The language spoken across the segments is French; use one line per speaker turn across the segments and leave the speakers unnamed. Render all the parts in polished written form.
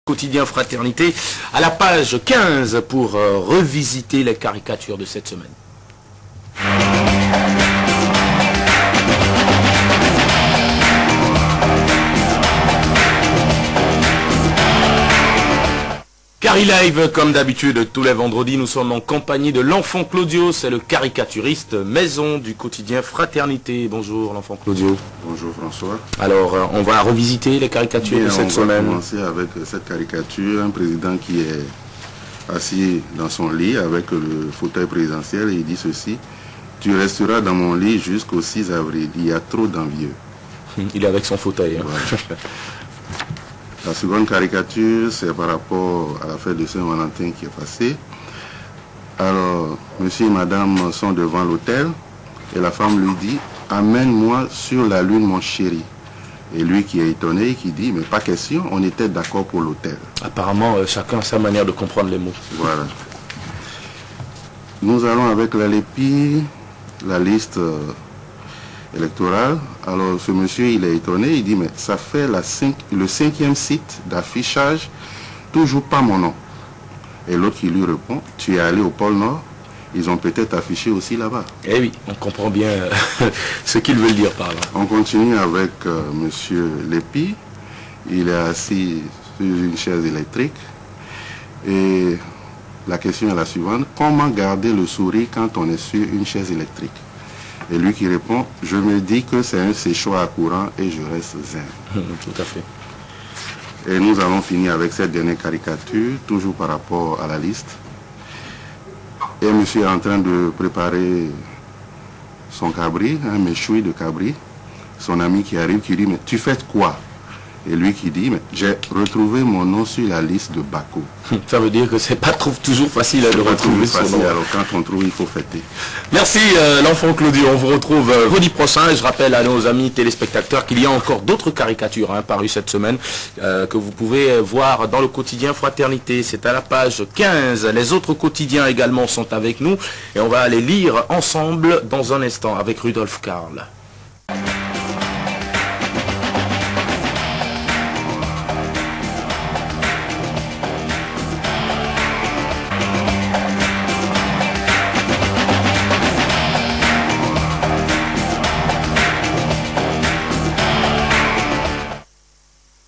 Quotidien Fraternité à la page 15 pour revisiter les caricatures de cette semaine. Cari Live, comme d'habitude, tous les vendredis, nous sommes en compagnie de l'enfant Claudio, c'est le caricaturiste maison du quotidien Fraternité. Bonjour l'enfant Claudio.
Bonjour François.
Alors, on va revisiter les caricatures de cette semaine.
On va commencer avec cette caricature, un président qui est assis dans son lit avec le fauteuil présidentiel et il dit ceci: tu resteras dans mon lit jusqu'au 6 avril, il y a trop d'envieux.
Il est avec son fauteuil. Hein.
Voilà. La seconde caricature, c'est par rapport à la fête de Saint-Valentin qui est passée. Alors, monsieur et madame sont devant l'hôtel et la femme lui dit: amène-moi sur la lune, mon chéri. Et lui qui est étonné, qui dit: mais pas question, on était d'accord pour l'hôtel. Apparemment,
chacun a sa manière de comprendre les mots.
Voilà. Nous allons avec la LEPI, la liste électorale. Alors ce monsieur, il est étonné, il dit: mais ça fait le 5e site d'affichage, toujours pas mon nom. Et l'autre qui lui répond: tu es allé au pôle Nord, ils ont peut-être affiché aussi là-bas.
Eh oui, on comprend bien ce qu'il veut dire par là.
On continue avec monsieur Lépi. Il est assis sur une chaise électrique et la question est la suivante: comment garder le sourire quand on est sur une chaise électrique? Et lui qui répond: je me dis que c'est un séchoir à courant et je reste zen.
Tout à fait.
Et nous allons finir avec cette dernière caricature, toujours par rapport à la liste. Et monsieur est en train de préparer son cabri, un méchoui de cabri. Son ami qui arrive, qui dit: mais tu fais quoi? Et lui qui dit: mais j'ai retrouvé mon nom sur la liste de Bako.
Ça veut dire que c'est pas toujours facile de retrouver son nom.
Alors quand on trouve, il faut fêter.
Merci l'enfant Claudio. On vous retrouve vendredi prochain. Et je rappelle à nos amis téléspectateurs qu'il y a encore d'autres caricatures parues cette semaine que vous pouvez voir dans le quotidien Fraternité. C'est à la page 15. Les autres quotidiens également sont avec nous et on va les lire ensemble dans un instant avec Rudolf Karl.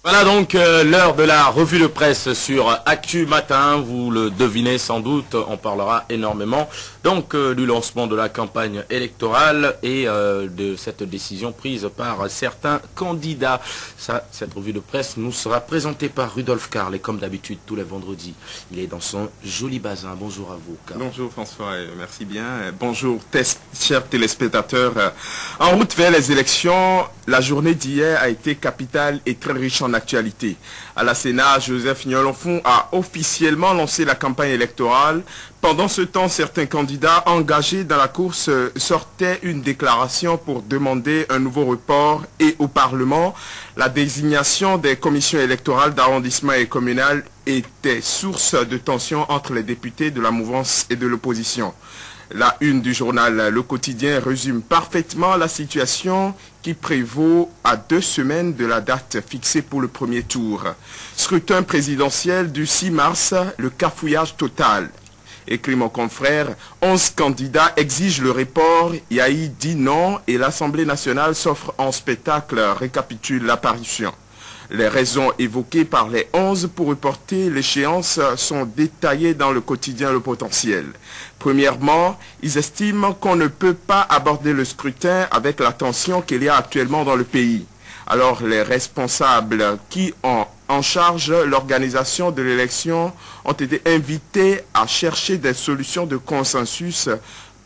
Voilà donc l'heure de la revue de presse sur Actu Matin. Vous le devinez sans doute, on parlera énormément donc du lancement de la campagne électorale et de cette décision prise par certains candidats. Cette revue de presse nous sera présentée par Rudolf Karl et comme d'habitude tous les vendredis, il est dans son joli bazin. Bonjour à vous, Karl.
Bonjour François, merci bien. Bonjour chers téléspectateurs. En route vers les élections, la journée d'hier a été capitale et très riche en actualité. À la Sénat, Joseph Nyolonfon a officiellement lancé la campagne électorale. Pendant ce temps, certains candidats engagés dans la course sortaient une déclaration pour demander un nouveau report et au Parlement, la désignation des commissions électorales d'arrondissement et communal était source de tension entre les députés de la mouvance et de l'opposition. La une du journal Le Quotidien résume parfaitement la situation qui prévaut à 2 semaines de la date fixée pour le premier tour. Scrutin présidentiel du 6 mars, le cafouillage total. Écrit mon confrère, 11 candidats exigent le report, Yahi dit non et l'Assemblée nationale s'offre en spectacle, récapitule l'apparition. Les raisons évoquées par les 11 pour reporter l'échéance sont détaillées dans le quotidien Le Potentiel. Premièrement, ils estiment qu'on ne peut pas aborder le scrutin avec la tension qu'il y a actuellement dans le pays. Alors les responsables qui ont en charge l'organisation de l'élection ont été invités à chercher des solutions de consensus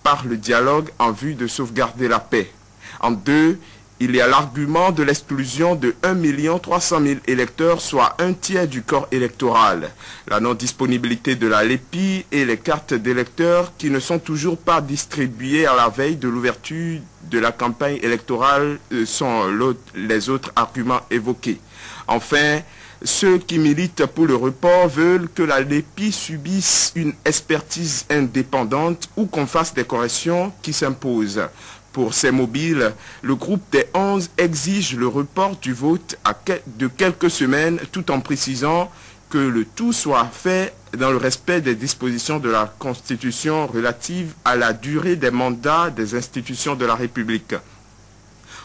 par le dialogue en vue de sauvegarder la paix. En deux, il y a l'argument de l'exclusion de 1 300 000 électeurs, soit un tiers du corps électoral. La non-disponibilité de la LEPI et les cartes d'électeurs qui ne sont toujours pas distribuées à la veille de l'ouverture de la campagne électorale sont les autres arguments évoqués. Enfin, ceux qui militent pour le report veulent que la LEPI subisse une expertise indépendante ou qu'on fasse des corrections qui s'imposent. Pour ces mobiles, le groupe des 11 exige le report du vote de quelques semaines tout en précisant que le tout soit fait dans le respect des dispositions de la Constitution relatives à la durée des mandats des institutions de la République.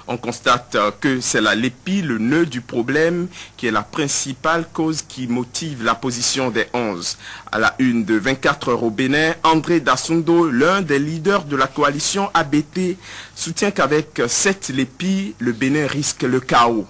On constate que c'est la LEPI, le nœud du problème, qui est la principale cause qui motive la position des 11. À la une de 24 heures au Bénin, André Dassundo, l'un des leaders de la coalition ABT, soutient qu'avec cette LEPI, le Bénin risque le chaos.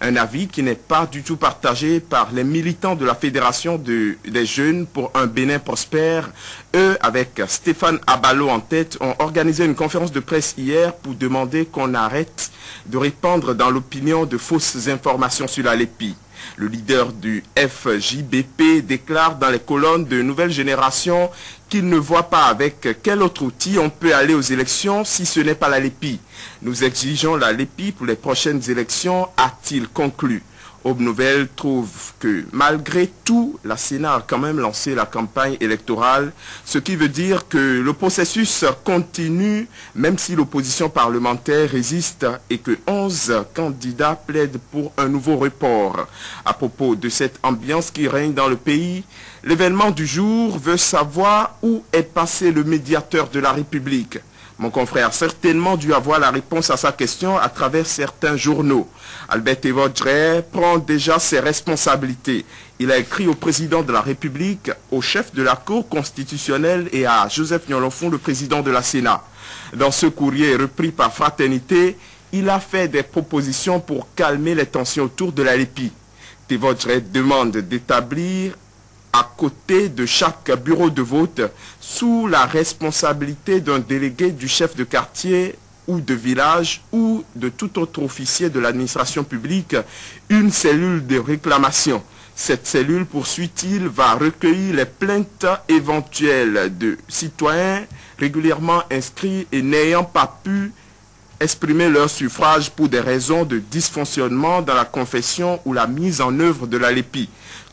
Un avis qui n'est pas du tout partagé par les militants de la Fédération des Jeunes pour un Bénin prospère. Eux, avec Stéphane Abalo en tête, ont organisé une conférence de presse hier pour demander qu'on arrête de répandre dans l'opinion de fausses informations sur la LEPI. Le leader du FJBP déclare dans les colonnes de Nouvelle Génération qu'il ne voit pas avec quel autre outil on peut aller aux élections si ce n'est pas la LEPI. Nous exigeons la LEPI pour les prochaines élections, a-t-il conclu. Aube Nouvelle trouve que malgré tout, la Sénat a quand même lancé la campagne électorale, ce qui veut dire que le processus continue, même si l'opposition parlementaire résiste et que 11 candidats plaident pour un nouveau report. À propos de cette ambiance qui règne dans le pays, l'événement du jour veut savoir où est passé le médiateur de la République. Mon confrère a certainement dû avoir la réponse à sa question à travers certains journaux. Albert Tevodjre prend déjà ses responsabilités. Il a écrit au président de la République, au chef de la Cour constitutionnelle et à Joseph Nyolofon, le président de la Sénat. Dans ce courrier repris par Fraternité, il a fait des propositions pour calmer les tensions autour de la LEPI. Tevodjre demande d'établir à côté de chaque bureau de vote, sous la responsabilité d'un délégué du chef de quartier ou de village ou de tout autre officier de l'administration publique, une cellule de réclamation. Cette cellule, poursuit-il, va recueillir les plaintes éventuelles de citoyens régulièrement inscrits et n'ayant pas pu exprimer leur suffrage pour des raisons de dysfonctionnement dans la confession ou la mise en œuvre de la LEPI.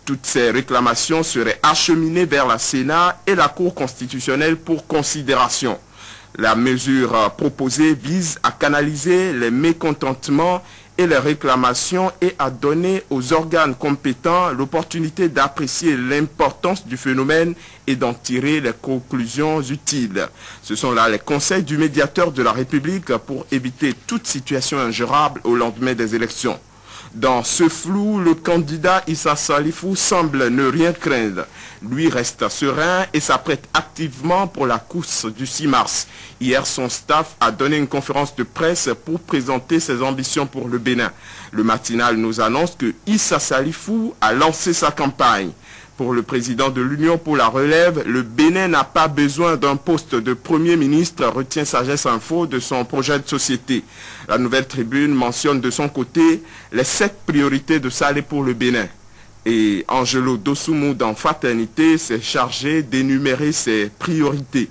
Toutes ces réclamations seraient acheminées vers la Sénat et la Cour constitutionnelle pour considération. La mesure proposée vise à canaliser les mécontentements et les réclamations et à donner aux organes compétents l'opportunité d'apprécier l'importance du phénomène et d'en tirer les conclusions utiles. Ce sont là les conseils du médiateur de la République pour éviter toute situation ingérable au lendemain des élections. Dans ce flou, le candidat Issa Salifou semble ne rien craindre. Lui reste serein et s'apprête activement pour la course du 6 mars. Hier, son staff a donné une conférence de presse pour présenter ses ambitions pour le Bénin. Le matinal nous annonce que Issa Salifou a lancé sa campagne. Pour le président de l'Union pour la relève, le Bénin n'a pas besoin d'un poste de Premier ministre, retient Sagesse Info de son projet de société. La Nouvelle Tribune mentionne de son côté les 7 priorités de Salé pour le Bénin. Et Angelo Dossoumu dans Fraternité s'est chargé d'énumérer ses priorités.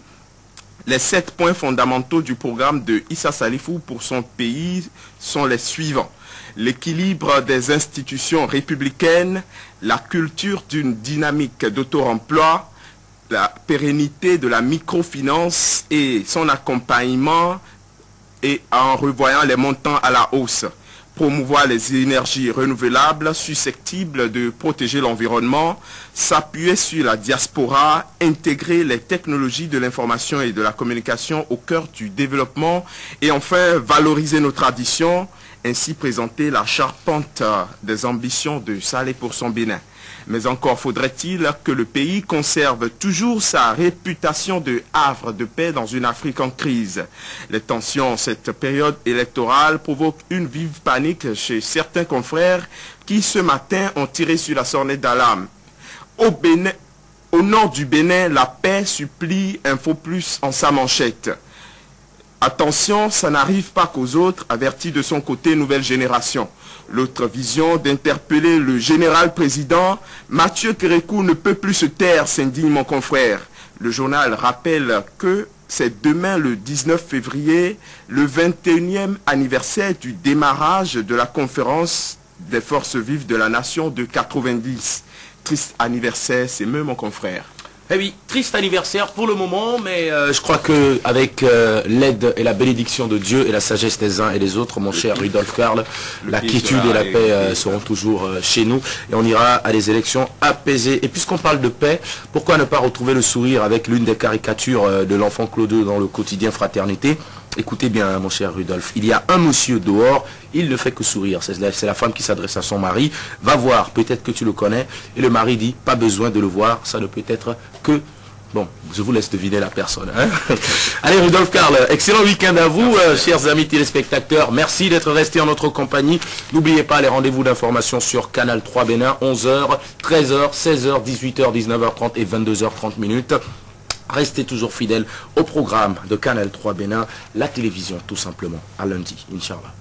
Les 7 points fondamentaux du programme de Issa Salifou pour son pays sont les suivants. L'équilibre des institutions républicaines, la culture d'une dynamique d'auto-emploi, la pérennité de la microfinance et son accompagnement et en revoyant les montants à la hausse. Promouvoir les énergies renouvelables susceptibles de protéger l'environnement, s'appuyer sur la diaspora, intégrer les technologies de l'information et de la communication au cœur du développement et enfin valoriser nos traditions, ainsi présenter la charpente des ambitions de Salé pour son Bénin. Mais encore faudrait-il que le pays conserve toujours sa réputation de havre de paix dans une Afrique en crise. Les tensions en cette période électorale provoquent une vive panique chez certains confrères qui ce matin ont tiré sur la sonnette d'alarme. Au nom du Bénin, la paix supplie Info Plus en sa manchette. Attention, ça n'arrive pas qu'aux autres, avertit de son côté Nouvelle Génération. L'autre vision d'interpeller le général président, Mathieu Kérékou ne peut plus se taire, s'indigne mon confrère. Le journal rappelle que c'est demain le 19 février, le 21e anniversaire du démarrage de la conférence des forces vives de la nation de 90. Triste anniversaire, c'est même mon confrère.
Eh oui, triste anniversaire pour le moment, mais je crois que avec l'aide et la bénédiction de Dieu et la sagesse des uns et des autres, mon cher Rudolf Karl, la quiétude et la paix seront toujours chez nous et on ira à des élections apaisées. Et puisqu'on parle de paix, pourquoi ne pas retrouver le sourire avec l'une des caricatures de l'enfant Claude dans le quotidien Fraternité? Écoutez bien, mon cher Rudolf, il y a un monsieur dehors, il ne fait que sourire. C'est la femme qui s'adresse à son mari. Va voir, peut-être que tu le connais. Et le mari dit, pas besoin de le voir, ça ne peut être que... Bon, je vous laisse deviner la personne. Hein. Allez, Rudolf Karl, excellent week-end à vous, chers amis téléspectateurs. Merci d'être restés en notre compagnie. N'oubliez pas les rendez-vous d'information sur Canal 3 Bénin, 11h, 13h, 16h, 18h, 19h30 et 22h30 minutes. Restez toujours fidèles au programme de Canal 3 Bénin, la télévision tout simplement. À lundi, Inch'Allah.